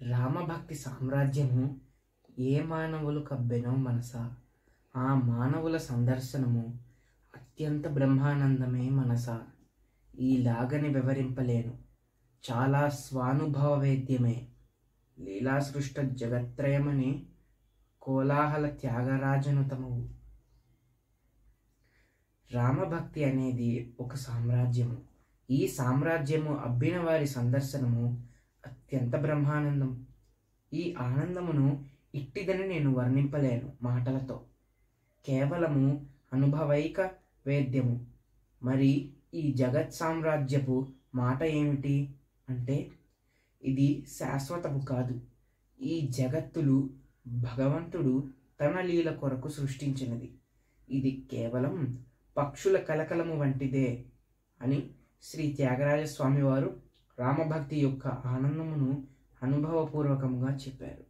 రామభక్తి సామ్రాజ్యము ఏ మానవులు కబ్బెనో మనసా, ఆ మానవుల సందర్శనము అత్యంత బ్రహ్మానందమే మనసా. ఈలాగని వివరింపలేను, చాలా స్వానుభవ వేద్యమే. లీలాసృష్ట జగత్రయమని కోలాహల త్యాగరాజనుతమవు. రామభక్తి అనేది ఒక సామ్రాజ్యము. ఈ సామ్రాజ్యము అబ్బిన వారి సందర్శనము అత్యంత బ్రహ్మానందం. ఈ ఆనందమును ఇట్టిదని నేను వర్ణింపలేను మాటలతో, కేవలము అనుభవైక వేద్యము. మరి ఈ జగత్ సామ్రాజ్యపు మాట ఏమిటి అంటే, ఇది శాశ్వతము కాదు. ఈ జగత్తులు భగవంతుడు తన లీల కొరకు సృష్టించినది. ఇది కేవలం పక్షుల కలకలము వంటిదే అని శ్రీ త్యాగరాజ స్వామి వారు రామభక్తి యొక్క ఆనందమును అనుభవపూర్వకంగా చెప్పారు.